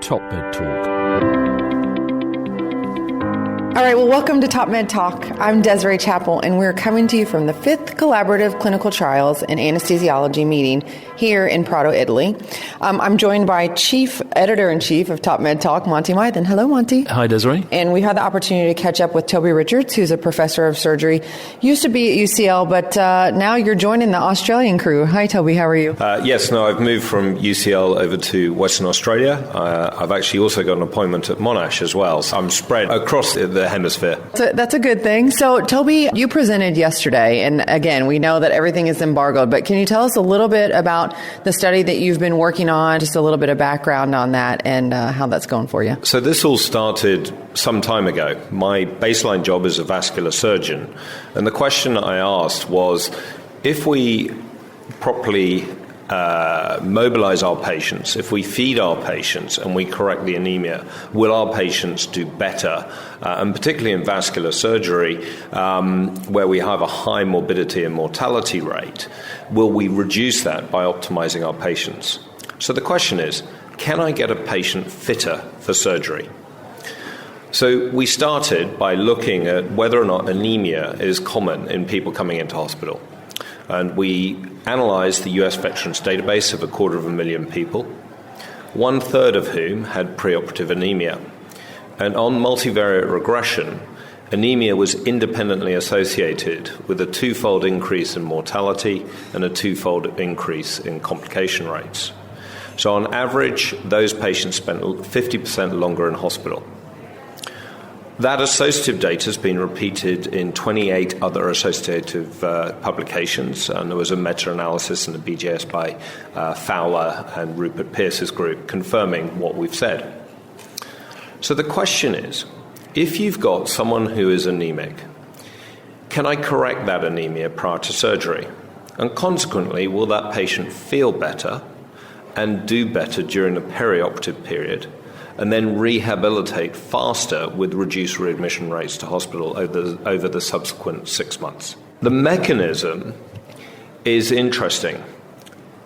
Top Med Talk. All right, well, welcome to Top Med Talk. I'm Desiree Chappell, and we're coming to you from the 5th Collaborative Clinical Trials and Anesthesiology meeting here in Prato, Italy. I'm joined by Chief Editor-in-Chief of Top Med Talk, Monty Mythen. Hello, Monty. Hi, Desiree. And we had the opportunity to catch up with Toby Richards, who's a professor of surgery. Used to be at UCL, but now you're joining the Australian crew. Hi, Toby. How are you? I've moved from UCL over to Western Australia. I've actually also got an appointment at Monash as well. So I'm spread across the hemisphere. That's a good thing. So, Toby, you presented yesterday, and again, we know that everything is embargoed, but can you tell us a little bit about the study that you've been working on, just a little bit of background on that and how that's going for you? So this all started some time ago. My baseline job is a vascular surgeon, and the question I asked was, if we properly mobilize our patients, if we feed our patients and we correct the anemia, will our patients do better? And particularly in vascular surgery, where we have a high morbidity and mortality rate, will we reduce that by optimizing our patients? So the question is, can I get a patient fitter for surgery? So we started by looking at whether or not anemia is common in people coming into hospital. And we analysed the US Veterans Database of 250,000 people, 1/3 of whom had preoperative anemia. And on multivariate regression, anemia was independently associated with a 2-fold increase in mortality and a 2-fold increase in complication rates. So on average, those patients spent 50% longer in hospital. That associative data has been repeated in 28 other associative publications, and there was a meta-analysis in the BJS by Fowler and Rupert Pierce's group confirming what we've said. So the question is, if you've got someone who is anemic, can I correct that anemia prior to surgery? And consequently, will that patient feel better and do better during the perioperative period, and then rehabilitate faster with reduced readmission rates to hospital over the subsequent 6 months? The mechanism is interesting.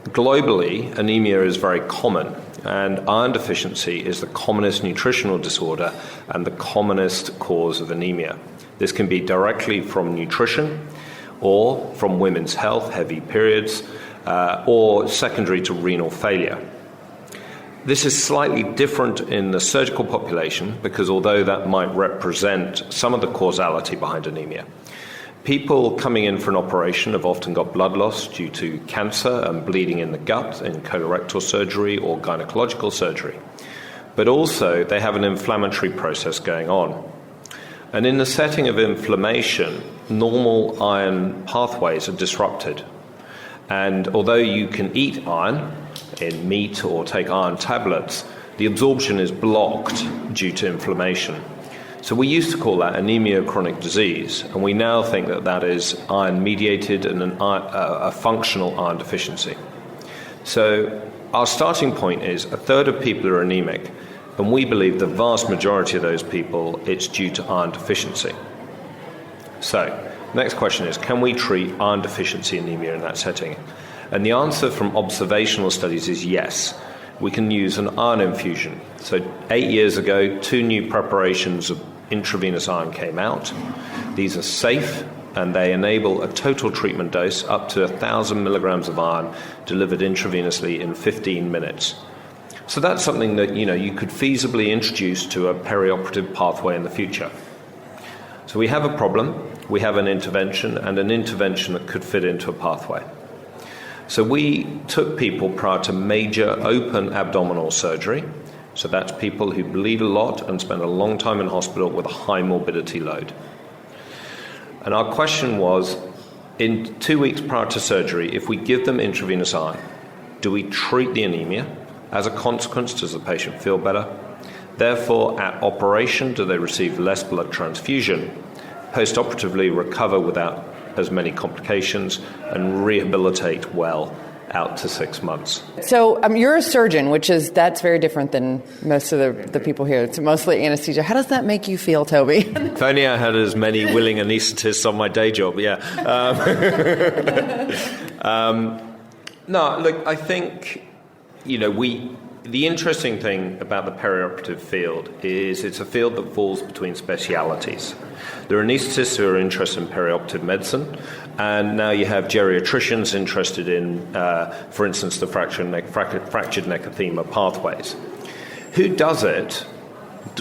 Globally, anemia is very common, and iron deficiency is the commonest nutritional disorder and the commonest cause of anemia. This can be directly from nutrition or from women's health, heavy periods, or secondary to renal failure. This is slightly different in the surgical population because although that might represent some of the causality behind anemia, people coming in for an operation have often got blood loss due to cancer and bleeding in the gut in colorectal surgery or gynecological surgery. But also they have an inflammatory process going on. And in the setting of inflammation, normal iron pathways are disrupted. And although you can eat iron in meat or take iron tablets, the absorption is blocked due to inflammation. So we used to call that anemia chronic disease, and we now think that that is iron-mediated and a functional iron deficiency. So our starting point is 1/3 of people are anemic, and we believe the vast majority of those people, it's due to iron deficiency. So next question is, can we treat iron deficiency anemia in that setting? And the answer from observational studies is yes. We can use an iron infusion. So 8 years ago, 2 new preparations of intravenous iron came out. These are safe, and they enable a total treatment dose up to 1,000 milligrams of iron delivered intravenously in 15 minutes. So that's something that you could feasibly introduce to a perioperative pathway in the future. So we have a problem, we have an intervention, and an intervention that could fit into a pathway. So we took people prior to major open abdominal surgery. So that's people who bleed a lot and spend a long time in hospital with a high morbidity load. And our question was, in 2 weeks prior to surgery, if we give them intravenous iron, do we treat the anemia? As a consequence, does the patient feel better? Therefore, at operation, do they receive less blood transfusion? Post-operatively recover without as many complications and rehabilitate well out to 6 months. So you're a surgeon, that's very different than most of the people here. It's mostly anesthesia. How does that make you feel, Toby? If only I had as many willing anaesthetists on my day job, yeah. No, look, I think, The interesting thing about the perioperative field is it's a field that falls between specialities. There are anaesthetists who are interested in perioperative medicine, and now you have geriatricians interested in, for instance, the fractured neck edema pathways. Who does it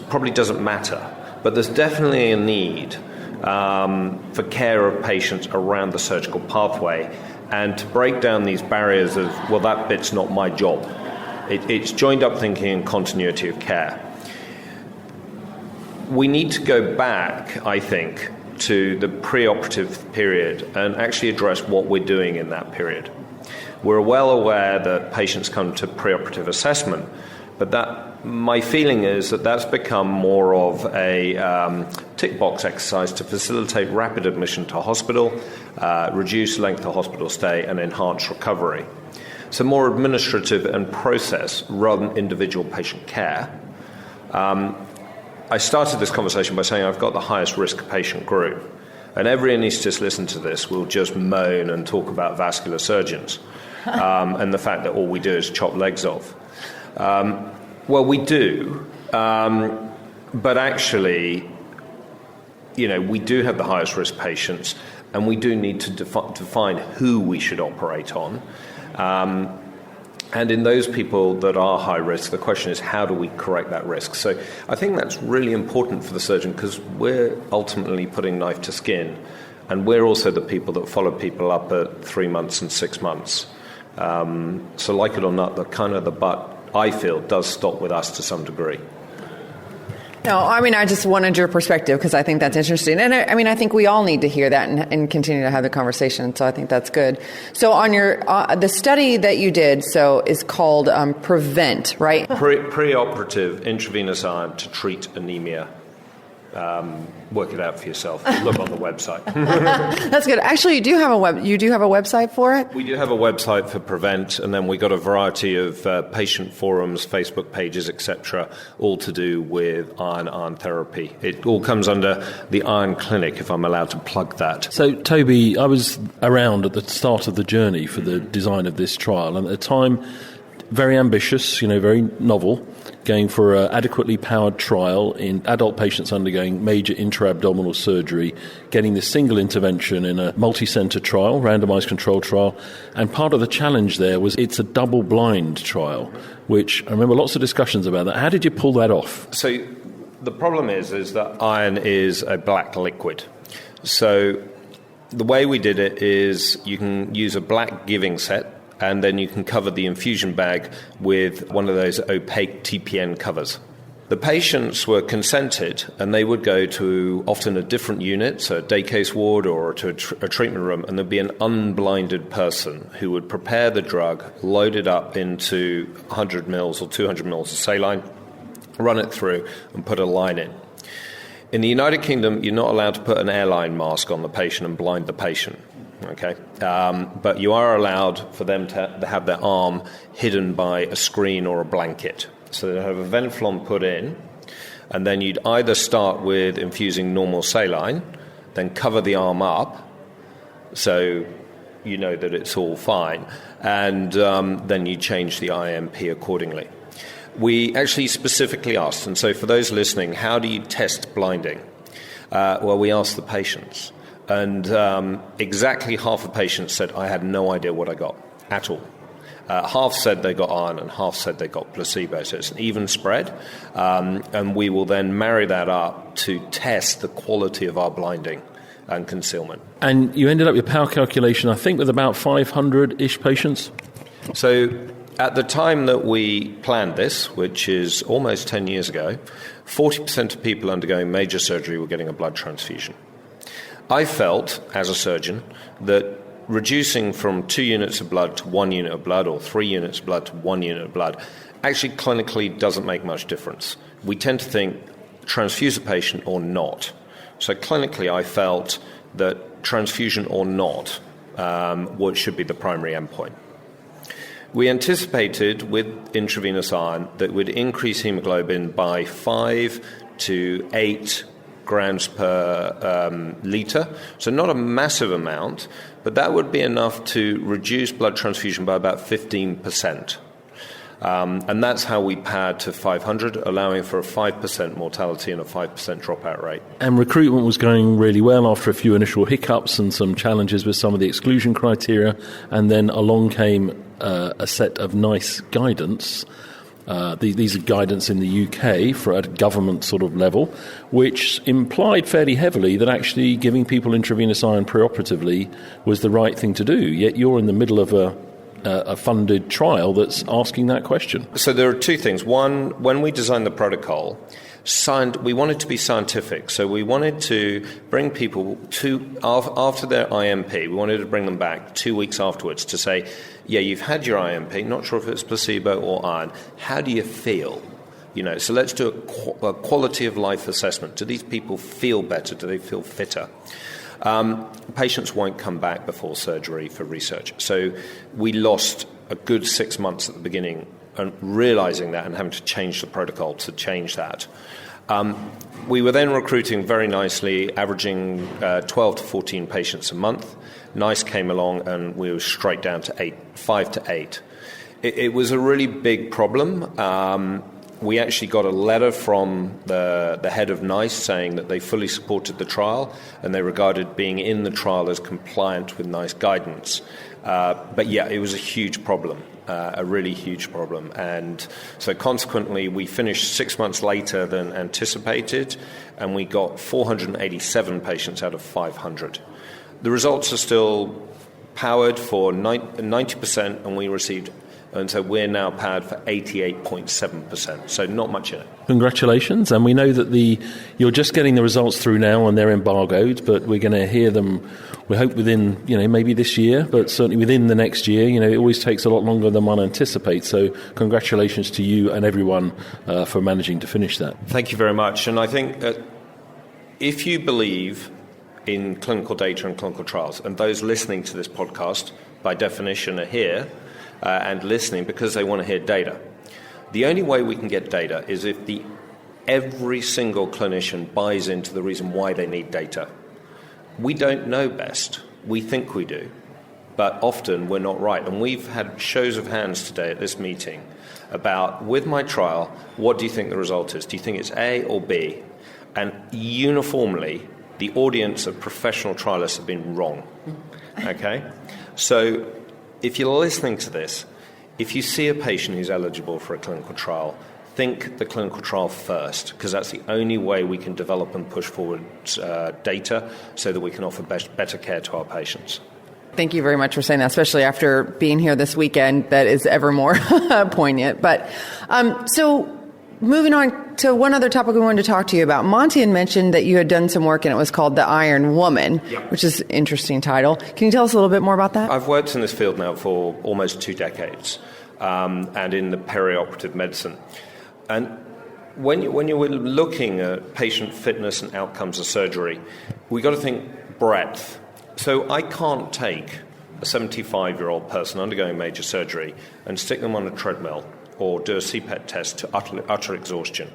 probably doesn't matter, but there's definitely a need for care of patients around the surgical pathway, and to break down these barriers of, well, that bit's not my job. It's joined up thinking and continuity of care. We need to go back, I think, to the preoperative period and actually address what we're doing in that period. We're well aware that patients come to preoperative assessment, but my feeling is that that's become more of a tick box exercise to facilitate rapid admission to hospital, reduce length of hospital stay, and enhance recovery. So more administrative and process rather than individual patient care. I started this conversation by saying I've got the highest risk patient group, and every anaesthetist listening to this will just moan and talk about vascular surgeons and the fact that all we do is chop legs off. Well, we do, but actually, we do have the highest risk patients, and we do need to define who we should operate on. And in those people that are high risk, the question is, how do we correct that risk? So I think that's really important for the surgeon, because we're ultimately putting knife to skin, and we're also the people that follow people up at 3 months and 6 months. So like it or not, the butt, I feel, does stop with us to some degree. No, I just wanted your perspective because I think that's interesting. And I think we all need to hear that and continue to have the conversation. So I think that's good. So on your, the study that you did, is called PREVENTT, right? Preoperative intravenous iron to treat anemia. Work it out for yourself. Look on the website. That's good. Actually, you do have a website for it? We do have a website for PREVENTT, and then we got a variety of patient forums, Facebook pages, etc., all to do with iron therapy. It all comes under the Iron Clinic, if I'm allowed to plug that. So, Toby, I was around at the start of the journey for the design of this trial, and at the time, very ambitious, very novel, going for an adequately powered trial in adult patients undergoing major intra-abdominal surgery, getting this single intervention in a multi-center trial, randomized controlled trial. And part of the challenge there was it's a double-blind trial, which I remember lots of discussions about that. How did you pull that off? So the problem is that iron is a black liquid. So the way we did it is you can use a black giving set, and then you can cover the infusion bag with one of those opaque TPN covers. The patients were consented, and they would go to often a different unit, so a day case ward or to a treatment room, and there'd be an unblinded person who would prepare the drug, load it up into 100 mils or 200 mils of saline, run it through, and put a line in. In the United Kingdom, you're not allowed to put an airline mask on the patient and blind the patient. Okay, but you are allowed for them to have their arm hidden by a screen or a blanket. So they have a Venflon put in, and then you'd either start with infusing normal saline, then cover the arm up, so you know that it's all fine, and then you change the IMP accordingly. We actually specifically asked, and so for those listening, how do you test blinding? Well, we asked the patients. And exactly half of patients said, I had no idea what I got at all. Half said they got iron and half said they got placebo. So it's an even spread. And we will then marry that up to test the quality of our blinding and concealment. And you ended up your power calculation, I think, with about 500-ish patients? So at the time that we planned this, which is almost 10 years ago, 40% of people undergoing major surgery were getting a blood transfusion. I felt, as a surgeon, that reducing from 2 units of blood to 1 unit of blood or 3 units of blood to 1 unit of blood actually clinically doesn't make much difference. We tend to think transfuse a patient or not. So clinically I felt that transfusion or not what should be the primary endpoint. We anticipated with intravenous iron that would increase hemoglobin by 5 to 8 grams per litre, so not a massive amount, but that would be enough to reduce blood transfusion by about 15%. And that's how we powered to 500, allowing for a 5% mortality and a 5% dropout rate. And recruitment was going really well after a few initial hiccups and some challenges with some of the exclusion criteria. And then along came a set of NICE guidance. These are guidance in the UK for a government sort of level, which implied fairly heavily that actually giving people intravenous iron preoperatively was the right thing to do. Yet you're in the middle of a funded trial that's asking that question. So there are two things. One, when we designed the protocol, we wanted to be scientific. So we wanted to bring people after their IMP, we wanted to bring them back 2 weeks afterwards to say, yeah, you've had your IMP, not sure if it's placebo or iron. How do you feel? So let's do a quality of life assessment. Do these people feel better? Do they feel fitter? Patients won't come back before surgery for research. So we lost a good 6 months at the beginning and realizing that and having to change the protocol to change that. We were then recruiting very nicely, averaging 12 to 14 patients a month. NICE came along and we were straight down to 5 to 8. It was a really big problem. We actually got a letter from the head of NICE saying that they fully supported the trial and they regarded being in the trial as compliant with NICE guidance. But yeah, it was a huge problem, a really huge problem. And so consequently, we finished 6 months later than anticipated, and we got 487 patients out of 500. The results are still powered for 90%, and we received, and so we're now powered for 88.7%, so not much in it. Congratulations, and we know that you're just getting the results through now and they're embargoed, but we're going to hear them, we hope within, maybe this year, but certainly within the next year. It always takes a lot longer than one anticipates, so congratulations to you and everyone for managing to finish that. Thank you very much, and I think if you believe in clinical data and clinical trials, and those listening to this podcast, by definition, are here and listening because they want to hear data. The only way we can get data is if every single clinician buys into the reason why they need data. We don't know best. We think we do. But often we're not right. And we've had shows of hands today at this meeting about, with my trial, what do you think the result is? Do you think it's A or B? And uniformly, the audience of professional trialists have been wrong. Okay? So if you're listening to this, if you see a patient who's eligible for a clinical trial, think the clinical trial first, because that's the only way we can develop and push forward data so that we can offer better care to our patients. Thank you very much for saying that, especially after being here this weekend. That is ever more poignant. But so moving on to one other topic we wanted to talk to you about. Monty had mentioned that you had done some work and it was called The Iron Woman, which is an interesting title. Can you tell us a little bit more about that? I've worked in this field now for almost 2 decades and in the perioperative medicine. And when you're looking at patient fitness and outcomes of surgery, we've got to think breadth. So I can't take a 75-year-old person undergoing major surgery and stick them on a treadmill or do a CPET test to utter exhaustion.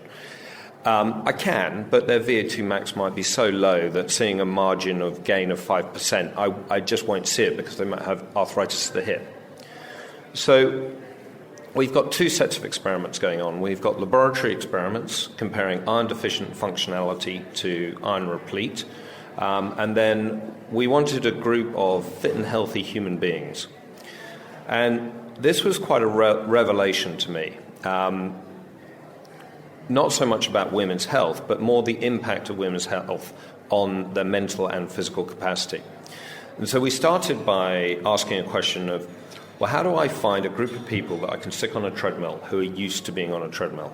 I can, but their VO2 max might be so low that seeing a margin of gain of 5%, I just won't see it because they might have arthritis of the hip. So we've got 2 sets of experiments going on. We've got laboratory experiments comparing iron-deficient functionality to iron-replete. And then we wanted a group of fit and healthy human beings. And this was quite a revelation to me. Not so much about women's health, but more the impact of women's health on their mental and physical capacity. And so we started by asking a question of, well, how do I find a group of people that I can stick on a treadmill who are used to being on a treadmill,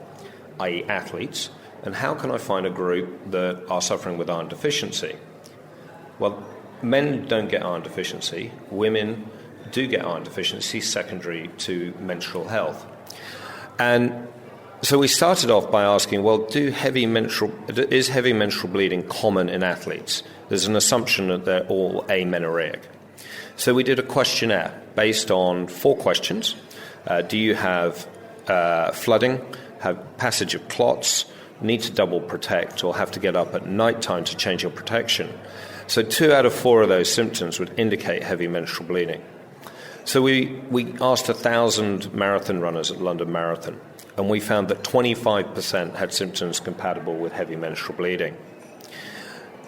i.e. athletes, and how can I find a group that are suffering with iron deficiency? Well, men don't get iron deficiency. Women do get iron deficiency secondary to menstrual health. And so we started off by asking, well, is heavy menstrual bleeding common in athletes? There's an assumption that they're all amenorrheic. So we did a questionnaire based on 4 questions. Do you have flooding, have passage of clots, need to double protect, or have to get up at night time to change your protection? So 2 out of 4 of those symptoms would indicate heavy menstrual bleeding. So we asked 1,000 marathon runners at London Marathon, and we found that 25% had symptoms compatible with heavy menstrual bleeding.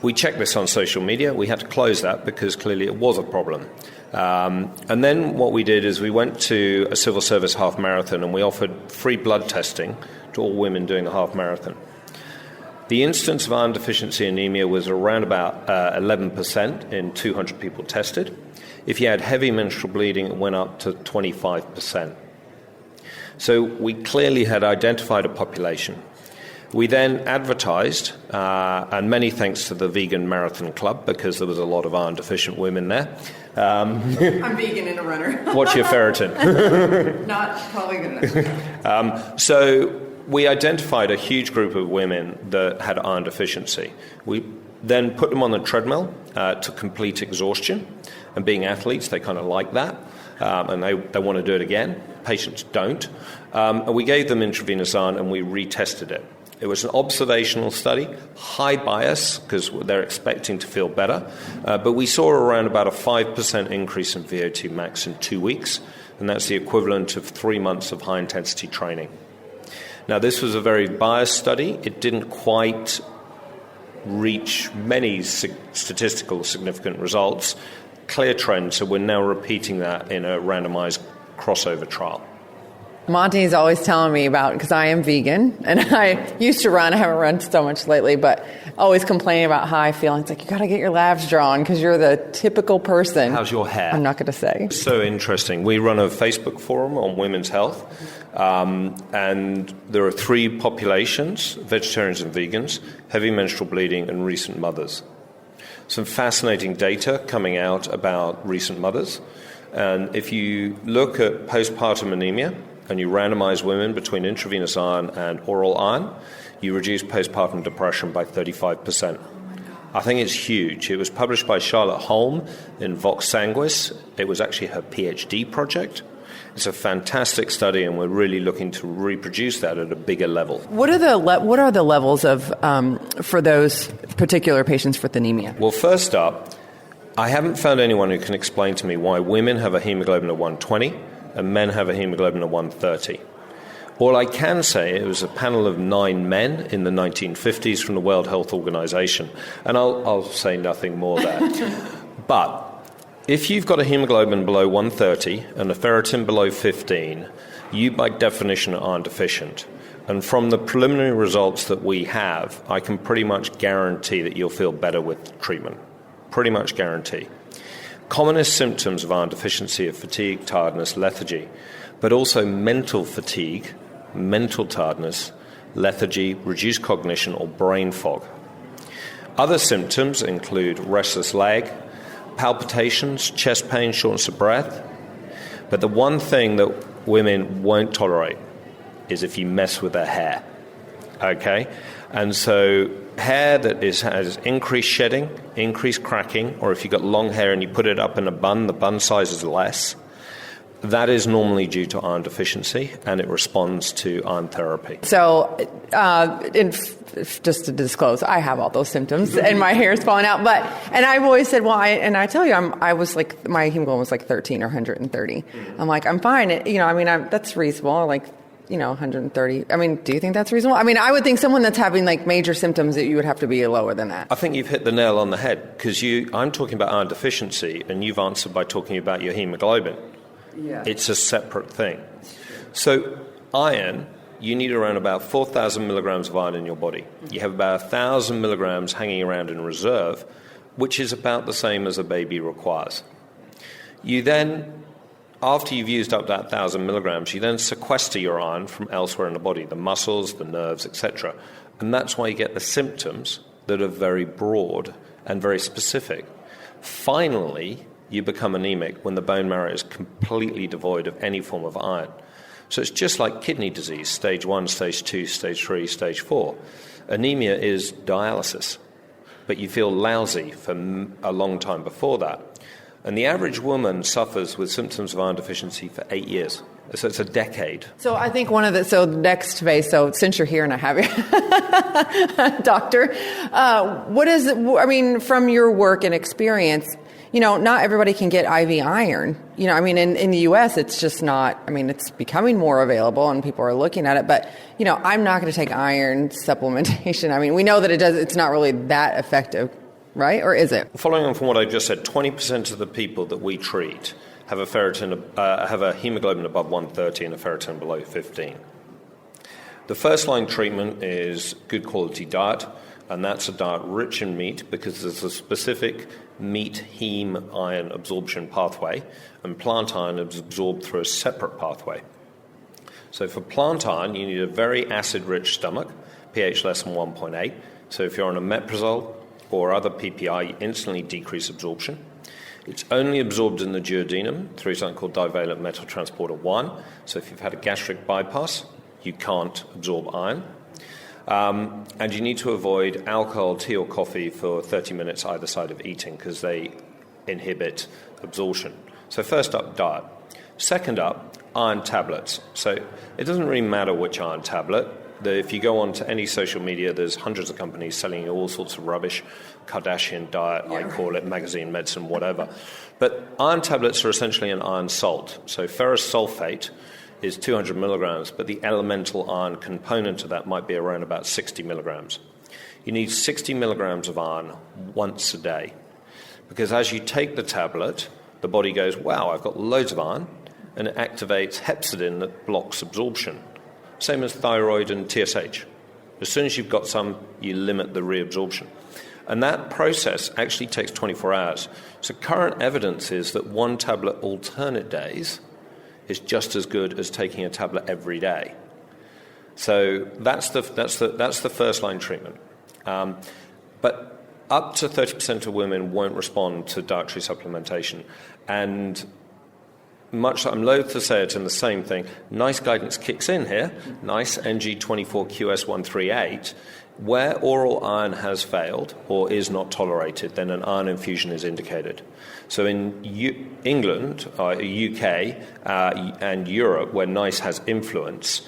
We checked this on social media. We had to close that because clearly it was a problem. And then what we did is we went to a civil service half marathon and we offered free blood testing to all women doing the half marathon. The incidence of iron deficiency anemia was around about 11% in 200 people tested. If you had heavy menstrual bleeding, it went up to 25%. So we clearly had identified a population. We then advertised, and many thanks to the Vegan Marathon Club, because there was a lot of iron-deficient women there. I'm vegan and a runner. What's your ferritin? Not probably good enough. So we identified a huge group of women that had iron deficiency. We then put them on the treadmill to complete exhaustion. And being athletes, they kind of like that. And they want to do it again. Patients don't. And we gave them intravenous iron and we retested it. It was an observational study, high bias because they're expecting to feel better. But we saw around about a 5% increase in VO2 max in 2 weeks. And that's the equivalent of 3 months of high-intensity training. Now, this was a very biased study. It didn't quite reach many statistical significant results. Clear trend, so we're now repeating that in a randomized crossover trial. Monty's always telling me about, because I am vegan, and I used to run. I haven't run so much lately, but always complaining about how I feel. It's like, you got to get your labs drawn because you're the typical person. How's your hair? I'm not going to say. So interesting. We run a Facebook forum on women's health, and there are 3 populations, vegetarians and vegans, heavy menstrual bleeding, and recent mothers. Some fascinating data coming out about recent mothers. And if you look at postpartum anemia and you randomize women between intravenous iron and oral iron, you reduce postpartum depression by 35%. I think it's huge. It was published by Charlotte Holm in Vox Sanguis. It was actually her PhD project. It's a fantastic study, and we're really looking to reproduce that at a bigger level. What are the levels of for those particular patients with anemia? Well, first up, I haven't found anyone who can explain to me why women have a hemoglobin of 120 and men have a hemoglobin of 130. All I can say, it was a panel of 9 men in the 1950s from the World Health Organization, and I'll say nothing more there. But if you've got a hemoglobin below 130 and a ferritin below 15, you by definition are iron deficient. And from the preliminary results that we have, I can pretty much guarantee that you'll feel better with treatment. Pretty much guarantee. Commonest symptoms of iron deficiency are fatigue, tiredness, lethargy, but also mental fatigue, mental tiredness, lethargy, reduced cognition, or brain fog. Other symptoms include restless leg, palpitations, chest pain, shortness of breath. But the one thing that women won't tolerate is if you mess with their hair. Okay? And so hair that has increased shedding, increased cracking, or if you've got long hair and you put it up in a bun, the bun size is less. That is normally due to iron deficiency, and it responds to iron therapy. So, just to disclose, I have all those symptoms, and my hair is falling out. And I've always said, well, I tell you, I was like, my hemoglobin was like 13 or 130. I'm like, I'm fine. That's reasonable. Like, 130. I mean, do you think that's reasonable? I mean, I would think someone that's having like major symptoms that you would have to be lower than that. I think you've hit the nail on the head, because I'm talking about iron deficiency, and you've answered by talking about your hemoglobin. Yeah. It's a separate thing. So iron, you need around about 4,000 milligrams of iron in your body. You have about 1,000 milligrams hanging around in reserve, which is about the same as a baby requires. You then, after you've used up that 1,000 milligrams, you then sequester your iron from elsewhere in the body, the muscles, the nerves, etc. And that's why you get the symptoms that are very broad and very specific. Finally, you become anemic when the bone marrow is completely devoid of any form of iron. So it's just like kidney disease, stage 1, stage 2, stage 3, stage 4. Anemia is dialysis, but you feel lousy for a long time before that. And the average woman suffers with symptoms of iron deficiency for 8 years. So it's a decade. So I think the next phase, so since you're here and I have you, doctor, what is it, from your work and experience, not everybody can get IV iron. In the U.S., it's just not, it's becoming more available and people are looking at it, but, I'm not going to take iron supplementation. We know that it's not really that effective, right? Or is it? Following on from what I just said, 20% of the people that we treat have a hemoglobin above 130 and a ferritin below 15. The first line treatment is good quality diet, and that's a diet rich in meat because there's a specific meat heme iron absorption pathway, and plant iron is absorbed through a separate pathway. So for plant iron, you need a very acid-rich stomach, pH less than 1.8. So if you're on omeprazole or other PPI, you instantly decrease absorption. It's only absorbed in the duodenum through something called divalent metal transporter 1. So if you've had a gastric bypass, you can't absorb iron. And you need to avoid alcohol, tea or coffee for 30 minutes either side of eating because they inhibit absorption. So first up, diet. Second up, iron tablets. So it doesn't really matter which iron tablet. If you go on to any social media, there's hundreds of companies selling you all sorts of rubbish, Kardashian diet, I call it, magazine medicine, whatever. But iron tablets are essentially an iron salt. So ferrous sulfate is 200 milligrams, but the elemental iron component of that might be around about 60 milligrams. You need 60 milligrams of iron once a day. Because as you take the tablet, the body goes, wow, I've got loads of iron, and it activates hepcidin that blocks absorption. Same as thyroid and TSH. As soon as you've got some, you limit the reabsorption. And that process actually takes 24 hours. So current evidence is that one tablet alternate days is just as good as taking a tablet every day. So that's the first line treatment. But up to 30% of women won't respond to dietary supplementation. And much I'm loath to say it in the same thing, NICE guidance kicks in here, NICE NG24QS138, where oral iron has failed or is not tolerated, then an iron infusion is indicated. So in England, UK, and Europe, where NICE has influence,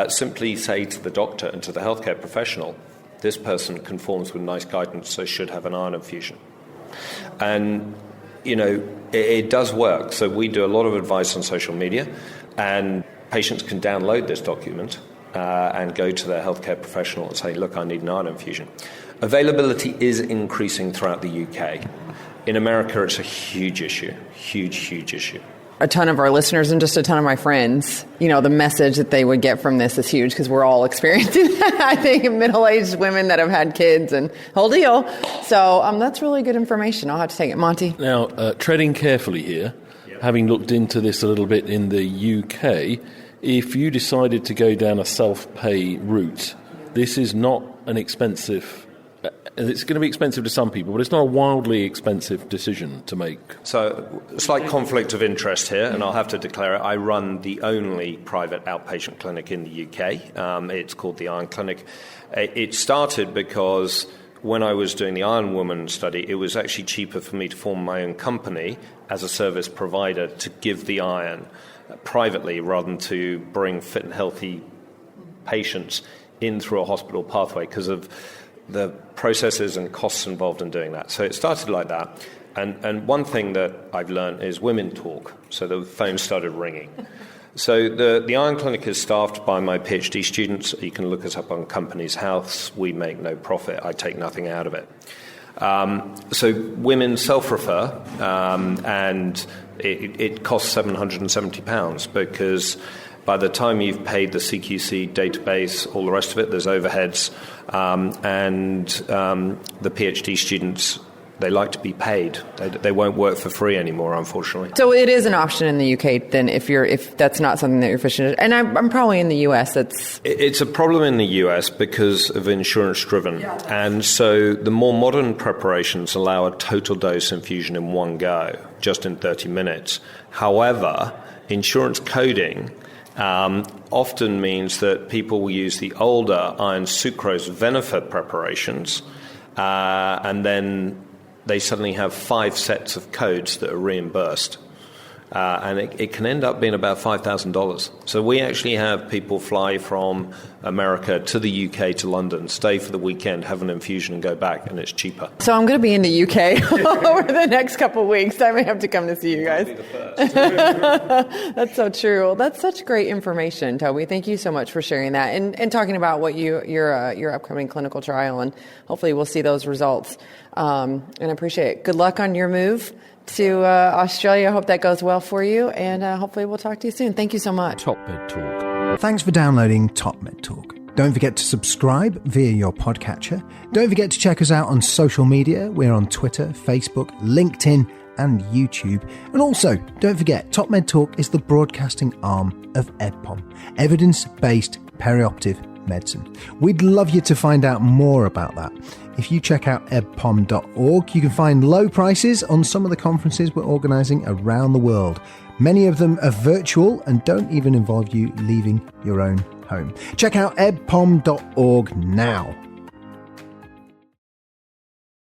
simply say to the doctor and to the healthcare professional, this person conforms with NICE guidance, so should have an iron infusion. And it does work. So we do a lot of advice on social media, and patients can download this document and go to their healthcare professional and say, look, I need an iron infusion. Availability is increasing throughout the UK. In America, it's a huge issue, huge issue. A ton of our listeners and just a ton of my friends, the message that they would get from this is huge because we're all experiencing that. I think middle-aged women that have had kids and whole deal. So that's really good information. I'll have to take it. Monty? Now, treading carefully here, having looked into this a little bit in the UK, if you decided to go down a self-pay route, this is not an expensive... It's going to be expensive to some people, but it's not a wildly expensive decision to make. So, slight conflict of interest here, and I'll have to declare it. I run the only private outpatient clinic in the UK. It's called the Iron Clinic. It started because when I was doing the Iron Woman study, it was actually cheaper for me to form my own company as a service provider to give the iron privately rather than to bring fit and healthy patients in through a hospital pathway because of the processes and costs involved in doing that. So it started like that. And one thing that I've learned is women talk. So the phone started ringing. So the Iron Clinic is staffed by my PhD students. You can look us up on Companies House. We make no profit. I take nothing out of it. So women self-refer, and it costs £770 because by the time you've paid the CQC database, all the rest of it, there's overheads, and the PhD students, they like to be paid. They won't work for free anymore, unfortunately. So it is an option in the UK then if that's not something that you're efficient at. And I'm probably in the US. It's a problem in the US because of insurance driven. Yeah. And so the more modern preparations allow a total dose infusion in one go, just in 30 minutes. However, insurance coding often means that people will use the older iron sucrose venifer preparations, and then they suddenly have 5 sets of codes that are reimbursed. and it can end up being about $5,000. So we actually have people fly from America to the UK to London, stay for the weekend, have an infusion, and go back, and it's cheaper. So I'm going to be in the UK over the next couple of weeks. I may have to come to see you guys. I'll be the first. That's so true. Well, that's such great information, Toby. Thank you so much for sharing that and talking about what your upcoming clinical trial, and hopefully we'll see those results. And I appreciate it. Good luck on your move to Australia. I hope that goes well for you, and hopefully we'll talk to you soon. Thank you so much. Top Med Talk. Thanks for downloading Top Med Talk. Don't forget to subscribe via your podcatcher. Don't forget to check us out on social media. We're on Twitter, Facebook, LinkedIn, and YouTube. And also, don't forget, Top Med Talk is the broadcasting arm of EBPOM, Evidence-Based Perioperative Medicine. We'd love you to find out more about that. If you check out ebpom.org, you can find low prices on some of the conferences we're organising around the world. Many of them are virtual and don't even involve you leaving your own home. Check out ebpom.org now.